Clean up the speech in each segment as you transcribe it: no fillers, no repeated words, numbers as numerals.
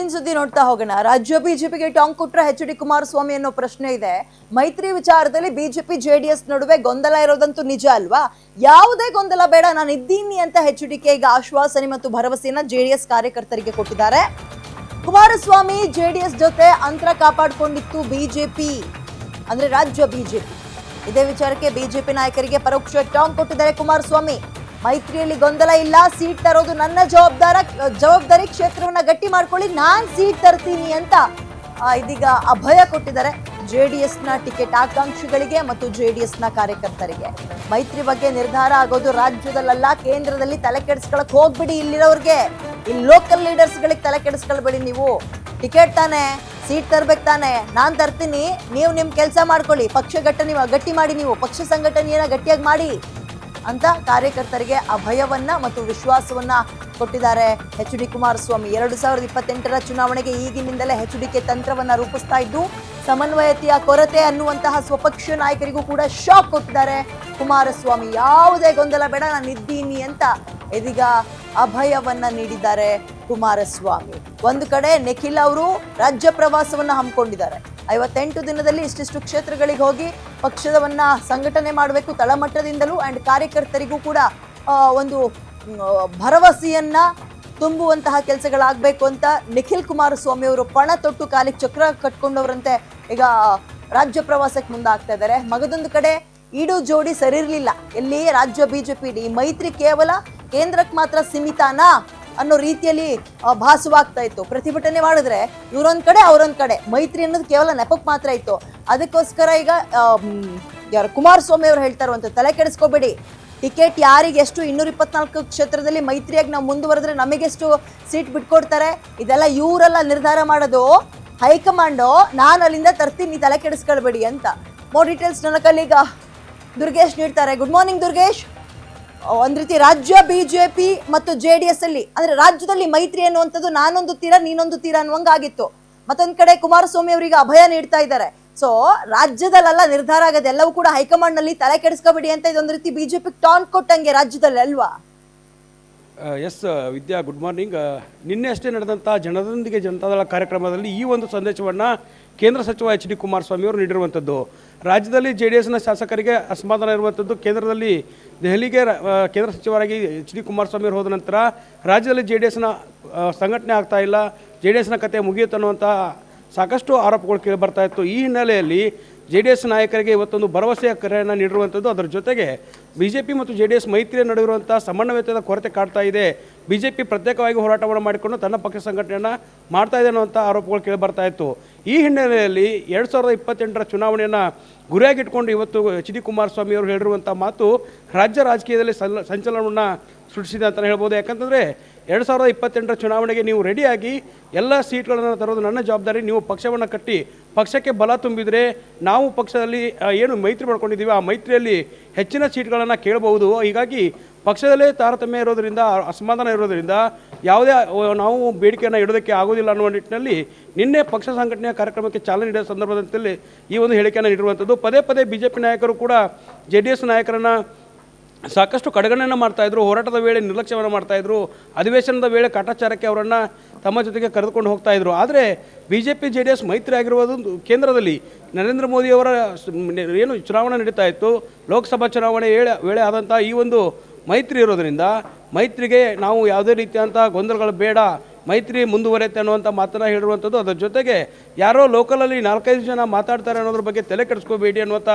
ಮುಂದಿನ ಸುದ್ದಿ ನೋಡ್ತಾ ಹೋಗೋಣ. ರಾಜ್ಯ ಬಿಜೆಪಿಗೆ ಟಾಂಗ್ ಕೊಟ್ರೆ ಎಚ್.ಡಿ. ಕುಮಾರಸ್ವಾಮಿ ಅನ್ನೋ ಪ್ರಶ್ನೆ ಇದೆ. ಮೈತ್ರಿ ವಿಚಾರದಲ್ಲಿ ಬಿಜೆಪಿ ಜೆಡಿಎಸ್ ನಡುವೆ ಗೊಂದಲ ಇರೋದಂತೂ ನಿಜ ಅಲ್ವಾ? ಯಾವುದೇ ಗೊಂದಲ ಬೇಡ, ನಾನು ಇದ್ದೀನಿ ಅಂತ ಎಚ್.ಡಿ.ಕೆ ಈಗ ಆಶ್ವಾಸನೆ ಮತ್ತು ಭರವಸೆಯನ್ನ ಜೆಡಿಎಸ್ ಕಾರ್ಯಕರ್ತರಿಗೆ ಕೊಟ್ಟಿದ್ದಾರೆ. ಕುಮಾರಸ್ವಾಮಿ ಜೆಡಿಎಸ್ ಜೊತೆ ಅಂತರ ಕಾಪಾಡಿಕೊಂಡಿತ್ತು ಬಿಜೆಪಿ, ಅಂದ್ರೆ ರಾಜ್ಯ ಬಿಜೆಪಿ. ಇದೇ ವಿಚಾರಕ್ಕೆ ಬಿಜೆಪಿ ನಾಯಕರಿಗೆ ಪರೋಕ್ಷ ಟಾಂಗ್ ಕೊಟ್ಟಿದ್ದಾರೆ ಕುಮಾರಸ್ವಾಮಿ. ಮೈತ್ರಿಯಲ್ಲಿ ಗೊಂದಲ ಇಲ್ಲ, ಸೀಟ್ ತರೋದು ನನ್ನ ಜವಾಬ್ದಾರಿ, ಕ್ಷೇತ್ರವನ್ನ ಗಟ್ಟಿ ಮಾಡ್ಕೊಳ್ಳಿ, ನಾನ್ ಸೀಟ್ ತರ್ತೀನಿ ಅಂತ ಇದೀಗ ಅಭಯ ಕೊಟ್ಟಿದ್ದಾರೆ ಜೆಡಿಎಸ್ ನ ಟಿಕೆಟ್ ಆಕಾಂಕ್ಷಿಗಳಿಗೆ ಮತ್ತು ಜೆಡಿಎಸ್ ನ ಕಾರ್ಯಕರ್ತರಿಗೆ. ಮೈತ್ರಿ ಬಗ್ಗೆ ನಿರ್ಧಾರ ಆಗೋದು ರಾಜ್ಯದಲ್ಲ, ಕೇಂದ್ರದಲ್ಲಿ ತಲೆ ಕೆಡಿಸ್ಕೊಳಕ್ ಹೋಗ್ಬಿಡಿ. ಇಲ್ಲಿರೋರ್ಗೆ, ಇಲ್ಲಿ ಲೋಕಲ್ ಲೀಡರ್ಸ್ ಗಳಿಗೆ ತಲೆ ಕೆಡಿಸ್ಕೊಳ್ಬೇಡಿ. ನೀವು ಟಿಕೆಟ್ ತಾನೆ, ಸೀಟ್ ತರ್ಬೇಕು ತಾನೆ, ನಾನ್ ತರ್ತೀನಿ, ನೀವು ನಿಮ್ ಕೆಲಸ ಮಾಡ್ಕೊಳ್ಳಿ, ಪಕ್ಷ ಗಟ್ಟಿ ಮಾಡಿ, ನೀವು ಪಕ್ಷ ಸಂಘಟನೆಯನ್ನ ಗಟ್ಟಿಯಾಗಿ ಮಾಡಿ ಅಂತ ಕಾರ್ಯಕರ್ತರಿಗೆ ಅಭಯವನ್ನ ಮತ್ತು ವಿಶ್ವಾಸವನ್ನ ಕೊಟ್ಟಿದ್ದಾರೆ ಎಚ್.ಡಿ. ಕುಮಾರಸ್ವಾಮಿ. 2028ರ ಚುನಾವಣೆಗೆ ಈಗಿನಿಂದಲೇ ಎಚ್.ಡಿ.ಕೆ ತಂತ್ರವನ್ನ ರೂಪಿಸ್ತಾ ಇದ್ದು, ಸಮನ್ವಯತೆಯ ಕೊರತೆ ಅನ್ನುವಂತಹ ಸ್ವಪಕ್ಷ ನಾಯಕರಿಗೂ ಕೂಡ ಶಾಕ್ ಕೊಟ್ಟಿದ್ದಾರೆ ಕುಮಾರಸ್ವಾಮಿ. ಯಾವುದೇ ಗೊಂದಲ ಬೇಡ, ನಾನು ಇದ್ದೀನಿ ಅಂತ ಇದೀಗ ಅಭಯವನ್ನ ನೀಡಿದ್ದಾರೆ ಕುಮಾರಸ್ವಾಮಿ. ಒಂದು ಕಡೆ ನಿಖಿಲ್ ಅವರು ರಾಜ್ಯ ಪ್ರವಾಸವನ್ನ ಹಮ್ಮಿಕೊಂಡಿದ್ದಾರೆ. 58 ದಿನದಲ್ಲಿ ಇಷ್ಟಿಷ್ಟು ಕ್ಷೇತ್ರಗಳಿಗೆ ಹೋಗಿ ಪಕ್ಷದವನ್ನ ಸಂಘಟನೆ ಮಾಡಬೇಕು ತಳಮಟ್ಟದಿಂದಲೂ, ಅಂಡ್ ಕಾರ್ಯಕರ್ತರಿಗೂ ಕೂಡ ಒಂದು ಭರವಸೆಯನ್ನ ತುಂಬುವಂತಹ ಕೆಲಸಗಳಾಗಬೇಕು ಅಂತ ನಿಖಿಲ್ ಕುಮಾರಸ್ವಾಮಿ ಅವರು ಪಣ ತೊಟ್ಟು ಕಾಲಿಗೆ ಚಕ್ರ ಕಟ್ಕೊಂಡವರಂತೆ ಈಗ ರಾಜ್ಯ ಪ್ರವಾಸಕ್ಕೆ ಮುಂದಾಗ್ತಾ ಇದ್ದಾರೆ. ಮಗದೊಂದು ಕಡೆ ಈಡು ಜೋಡಿ ಸರಿರ್ಲಿಲ್ಲ. ಎಲ್ಲಿ ರಾಜ್ಯ ಬಿಜೆಪಿ ಈ ಮೈತ್ರಿ ಕೇವಲ ಕೇಂದ್ರಕ್ಕೆ ಮಾತ್ರ ಸೀಮಿತಾನಾ ಅನ್ನೋ ರೀತಿಯಲ್ಲಿ ಭಾಸವಾಗ್ತಾ ಇತ್ತು. ಪ್ರತಿಭಟನೆ ಮಾಡಿದ್ರೆ ಇವರೊಂದ್ ಕಡೆ ಅವರೊಂದ್ ಕಡೆ, ಮೈತ್ರಿ ಅನ್ನೋದು ಕೇವಲ ನೆಪಕ್ಕೆ ಮಾತ್ರ ಇತ್ತು. ಅದಕ್ಕೋಸ್ಕರ ಈಗ ಯಾರು ಕುಮಾರಸ್ವಾಮಿ ಅವರು ಹೇಳ್ತಾ ಇರುವಂತ ತಲೆ ಕೆಡಿಸ್ಕೋಬೇಡಿ, ಟಿಕೆಟ್ ಯಾರಿಗೆ ಎಷ್ಟು 224 ಕ್ಷೇತ್ರದಲ್ಲಿ ಮೈತ್ರಿಯಾಗಿ ನಾವು ಮುಂದುವರೆದ್ರೆ ನಮಗೆಷ್ಟು ಸೀಟ್ ಬಿಟ್ಕೊಡ್ತಾರೆ, ಇದೆಲ್ಲ ಇವರೆಲ್ಲ ನಿರ್ಧಾರ ಮಾಡೋದು, ಹೈಕಮಾಂಡು ನಾನು ಅಲ್ಲಿಂದ ತರ್ತೀನಿ, ತಲೆ ಕೆಡಿಸ್ಕೊಳ್ಬೇಡಿ ಅಂತ. ಮೋರ್ ಡೀಟೇಲ್ಸ್ ನನ್ನ ಕಲೀಗ ದುರ್ಗೇಶ್ ನೀಡ್ತಾರೆ. Good morning Durgesh. ಒಂದ್ ರೀತಿ ರಾಜ್ಯ ಬಿಜೆಪಿ ಮತ್ತು ಜೆಡಿಎಸ್ ಅಲ್ಲಿ, ಅಂದ್ರೆ ರಾಜ್ಯದಲ್ಲಿ ಮೈತ್ರಿ ಅನ್ನುವಂಥದ್ದು ನಾನೊಂದು ತೀರ ನೀನೊಂದು ತೀರ ಅನ್ನುವಂಗಾಗಿತ್ತು. ಮತ್ತೊಂದ್ ಕಡೆ ಕುಮಾರಸ್ವಾಮಿ ಅವರಿಗೆ ಅಭಯ ನೀಡ್ತಾ ಇದ್ದಾರೆ. ಸೊ ರಾಜ್ಯದಲ್ಲೆಲ್ಲ ನಿರ್ಧಾರ ಆಗೋದು ಎಲ್ಲವೂ ಕೂಡ ಹೈಕಮಾಂಡ್ ನಲ್ಲಿ, ತಲೆ ಕೆಡಿಸ್ಕೋಬೇಡಿ ಅಂತ ಇದೊಂದು ರೀತಿ ಬಿಜೆಪಿ ಟಾಂಟ್ ಕೊಟ್ಟಂಗೆ ರಾಜ್ಯದಲ್ಲಿ ಅಲ್ವಾ? ಎಸ್ ವಿದ್ಯಾ, ಗುಡ್ ಮಾರ್ನಿಂಗ್. ನಿನ್ನೆ ಅಷ್ಟೇ ನಡೆದಂಥ ಜನರೊಂದಿಗೆ ಜನತಾದಳ ಕಾರ್ಯಕ್ರಮದಲ್ಲಿ ಈ ಒಂದು ಸಂದೇಶವನ್ನು ಕೇಂದ್ರ ಸಚಿವ ಎಚ್.ಡಿ. ಕುಮಾರಸ್ವಾಮಿ ಅವರು ನೀಡಿರುವಂಥದ್ದು. ರಾಜ್ಯದಲ್ಲಿ ಜೆಡಿಎಸ್ನ ಶಾಸಕರಿಗೆ ಅಸಮಾಧಾನ ಇರುವಂಥದ್ದು. ಕೇಂದ್ರದಲ್ಲಿ ದೆಹಲಿಗೆ ಕೇಂದ್ರ ಸಚಿವರಾಗಿ ಎಚ್.ಡಿ. ಕುಮಾರಸ್ವಾಮಿ ಅವರು ಹೋದ ನಂತರ ರಾಜ್ಯದಲ್ಲಿ ಜೆಡಿಎಸ್ನ ಸಂಘಟನೆ ಆಗ್ತಾ ಇಲ್ಲ, ಜೆಡಿಎಸ್ನ ಕತೆ ಮುಗಿಯುತ್ತೆ ಅನ್ನುವಂಥ ಸಾಕಷ್ಟು ಆರೋಪಗಳು ಕೇಳಿ ಬರ್ತಾ ಇತ್ತು. ಈ ಹಿನ್ನೆಲೆಯಲ್ಲಿ ಜೆಡಿಎಸ್ ನಾಯಕರಿಗೆ ಇವತ್ತೊಂದು ಭರವಸೆಯ ಕರೆಯನ್ನು ನೀಡಿರುವಂಥದ್ದು. ಅದರ ಜೊತೆಗೆ ಬಿಜೆಪಿ ಮತ್ತು ಜೆಡಿಎಸ್ ಮೈತ್ರಿಯ ನಡುವಿರುವಂಥ ಸಮನ್ವಯತೆಯ ಕೊರತೆ ಕಾಡ್ತಾ ಇದೆ, ಬಿಜೆಪಿ ಪ್ರತ್ಯೇಕವಾಗಿ ಹೋರಾಟವನ್ನು ಮಾಡಿಕೊಂಡು ತನ್ನ ಪಕ್ಷ ಸಂಘಟನೆಯನ್ನು ಮಾಡ್ತಾ ಇದೆ ಅನ್ನುವಂಥ ಆರೋಪಗಳು ಕೇಳಿ ಬರ್ತಾ ಇತ್ತು. ಈ ಹಿನ್ನೆಲೆಯಲ್ಲಿ 2028ರ ಚುನಾವಣೆಯನ್ನು ಗುರಿಯಾಗಿಟ್ಕೊಂಡು ಇವತ್ತು ಎಚ್.ಡಿ. ಕುಮಾರಸ್ವಾಮಿ ಅವರು ಹೇಳಿರುವಂಥ ಮಾತು ರಾಜ್ಯ ರಾಜಕೀಯದಲ್ಲಿ ಸಂಚಲನವನ್ನು ಸೃಷ್ಟಿಸಿದೆ ಅಂತಲೇ ಹೇಳ್ಬೋದು. ಯಾಕಂತಂದರೆ 2028ರ ಚುನಾವಣೆಗೆ ನೀವು ರೆಡಿಯಾಗಿ ಎಲ್ಲ ಸೀಟ್ಗಳನ್ನು ತರೋದು ನನ್ನ ಜವಾಬ್ದಾರಿ, ನೀವು ಪಕ್ಷವನ್ನು ಕಟ್ಟಿ ಪಕ್ಷಕ್ಕೆ ಬಲ ತುಂಬಿದರೆ ನಾವು ಪಕ್ಷದಲ್ಲಿ ಏನು ಮೈತ್ರಿ ಮಾಡ್ಕೊಂಡಿದ್ದೀವಿ ಆ ಮೈತ್ರಿಯಲ್ಲಿ ಹೆಚ್ಚಿನ ಸೀಟ್ಗಳನ್ನು ಕೇಳಬಹುದು. ಹೀಗಾಗಿ ಪಕ್ಷದಲ್ಲೇ ತಾರತಮ್ಯ ಇರೋದರಿಂದ, ಅಸಮಾಧಾನ ಇರೋದರಿಂದ ಯಾವುದೇ ನಾವು ಬೇಡಿಕೆಯನ್ನು ಇಡೋದಕ್ಕೆ ಆಗೋದಿಲ್ಲ ಅನ್ನುವ ನಿಟ್ಟಿನಲ್ಲಿ ನಿನ್ನೆ ಪಕ್ಷ ಸಂಘಟನೆಯ ಕಾರ್ಯಕ್ರಮಕ್ಕೆ ಚಾಲನೆ ನೀಡಿದ ಸಂದರ್ಭದಲ್ಲಿ ಈ ಒಂದು ಹೇಳಿಕೆಯನ್ನು ನೀಡಿರುವಂಥದ್ದು. ಪದೇ ಪದೇ ಬಿಜೆಪಿ ನಾಯಕರು ಕೂಡ ಜೆಡಿಎಸ್ ನಾಯಕರನ್ನು ಸಾಕಷ್ಟು ಕಡೆಗಣನೆ ಮಾಡ್ತಾಯಿದ್ರು, ಹೋರಾಟದ ವೇಳೆ ನಿರ್ಲಕ್ಷ್ಯವನ್ನು ಮಾಡ್ತಾಯಿದ್ರು, ಅಧಿವೇಶನದ ವೇಳೆ ಕಾಟಾಚಾರಕ್ಕೆ ಅವರನ್ನು ತಮ್ಮ ಜೊತೆಗೆ ಕರೆದುಕೊಂಡು ಹೋಗ್ತಾಯಿದ್ರು. ಆದರೆ ಬಿಜೆಪಿ ಜೆಡಿಎಸ್ ಮೈತ್ರಿ ಆಗಿರುವುದು ಕೇಂದ್ರದಲ್ಲಿ ನರೇಂದ್ರ ಮೋದಿಯವರ ಏನು ಚುನಾವಣೆ ನಡೀತಾ ಇತ್ತು, ಲೋಕಸಭಾ ಚುನಾವಣೆ ವೇಳೆ ಆದಂಥ ಈ ಒಂದು ಮೈತ್ರಿ ಇರೋದರಿಂದ ಮೈತ್ರಿಗೆ ನಾವು ಯಾವುದೇ ರೀತಿಯಂಥ ಗೊಂದಲಗಳು ಬೇಡ, ಮೈತ್ರಿ ಮುಂದುವರೆಯುತ್ತೆ ಅನ್ನುವಂಥ ಮಾತನ್ನು ಹೇಳಿರುವಂಥದ್ದು. ಅದರ ಜೊತೆಗೆ ಯಾರೋ ಲೋಕಲಲ್ಲಿ 4-5 ಜನ ಮಾತಾಡ್ತಾರೆ ಅನ್ನೋದ್ರ ಬಗ್ಗೆ ತಲೆ ಕೆಡಿಸ್ಕೋಬೇಡಿ ಅನ್ನುವಂಥ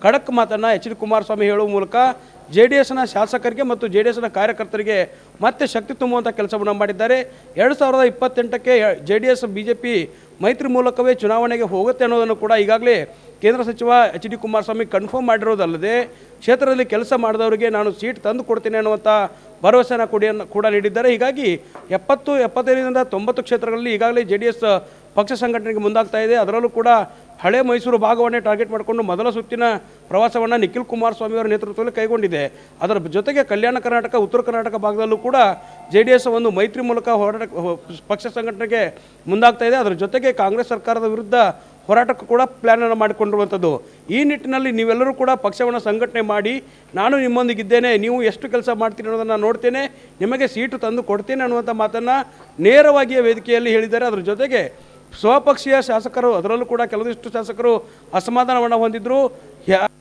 ಖಡಕ್ ಮಾತನ್ನು ಎಚ್.ಡಿ. ಕುಮಾರಸ್ವಾಮಿ ಹೇಳುವ ಮೂಲಕ ಜೆಡಿಎಸ್ನ ಶಾಸಕರಿಗೆ ಮತ್ತು ಜೆಡಿಎಸ್ನ ಕಾರ್ಯಕರ್ತರಿಗೆ ಮತ್ತೆ ಶಕ್ತಿ ತುಂಬುವಂಥ ಕೆಲಸವನ್ನು ಮಾಡಿದ್ದಾರೆ. 2028ಕ್ಕೆ ಜೆಡಿಎಸ್ ಬಿಜೆಪಿ ಮೈತ್ರಿ ಮೂಲಕವೇ ಚುನಾವಣೆಗೆ ಹೋಗುತ್ತೆ ಅನ್ನೋದನ್ನು ಕೂಡ ಈಗಾಗಲೇ ಕೇಂದ್ರ ಸಚಿವ ಎಚ್.ಡಿ. ಕುಮಾರಸ್ವಾಮಿ ಕನ್ಫರ್ಮ್ ಮಾಡಿರೋದಲ್ಲದೆ ಕ್ಷೇತ್ರದಲ್ಲಿ ಕೆಲಸ ಮಾಡಿದವರಿಗೆ ನಾನು ಸೀಟ್ ತಂದು ಕೊಡ್ತೀನಿ ಅನ್ನುವಂಥ ಭರವಸೆನ ಕೂಡ ನೀಡಿದ್ದಾರೆ. ಹೀಗಾಗಿ 75ರಿಂದ 90 ಕ್ಷೇತ್ರಗಳಲ್ಲಿ ಈಗಾಗಲೇ ಜೆಡಿಎಸ್ ಪಕ್ಷ ಸಂಘಟನೆಗೆ ಮುಂದಾಗ್ತಾ ಇದೆ. ಅದರಲ್ಲೂ ಕೂಡ ಹಳೆ ಮೈಸೂರು ಭಾಗವನ್ನೇ ಟಾರ್ಗೆಟ್ ಮಾಡಿಕೊಂಡು ಮೊದಲ ಸುತ್ತಿನ ಪ್ರವಾಸವನ್ನು ನಿಖಿಲ್ ಕುಮಾರಸ್ವಾಮಿ ಅವರ ನೇತೃತ್ವದಲ್ಲಿ ಕೈಗೊಂಡಿದೆ. ಅದರ ಜೊತೆಗೆ ಕಲ್ಯಾಣ ಕರ್ನಾಟಕ, ಉತ್ತರ ಕರ್ನಾಟಕ ಭಾಗದಲ್ಲೂ ಕೂಡ ಜೆಡಿಎಸ್ ಒಂದು ಮೈತ್ರಿ ಮೂಲಕ ಪಕ್ಷ ಸಂಘಟನೆಗೆ ಮುಂದಾಗ್ತಾ ಇದೆ. ಅದರ ಜೊತೆಗೆ ಕಾಂಗ್ರೆಸ್ ಸರ್ಕಾರದ ವಿರುದ್ಧ ಹೋರಾಟಕ್ಕೂ ಕೂಡ ಪ್ಲ್ಯಾನನ್ನು ಮಾಡಿಕೊಂಡಿರುವಂಥದ್ದು. ಈ ನಿಟ್ಟಿನಲ್ಲಿ ನೀವೆಲ್ಲರೂ ಕೂಡ ಪಕ್ಷವನ್ನು ಸಂಘಟನೆ ಮಾಡಿ ನಾನು ನಿಮ್ಮೊಂದಿಗಿದ್ದೇನೆ, ನೀವು ಎಷ್ಟು ಕೆಲಸ ಮಾಡ್ತೀರಿ ಅನ್ನೋದನ್ನು ನೋಡ್ತೇನೆ, ನಿಮಗೆ ಸೀಟು ತಂದು ಕೊಡ್ತೇನೆ ಅನ್ನುವಂಥ ಮಾತನ್ನು ನೇರವಾಗಿಯೇ ವೇದಿಕೆಯಲ್ಲಿ ಹೇಳಿದ್ದಾರೆ. ಅದರ ಜೊತೆಗೆ ಸ್ವಪಕ್ಷೀಯ ಶಾಸಕರು, ಅದರಲ್ಲೂ ಕೂಡ ಕೆಲವಿಷ್ಟು ಶಾಸಕರು ಅಸಮಾಧಾನವನ್ನು ಹೊಂದಿದ್ರು.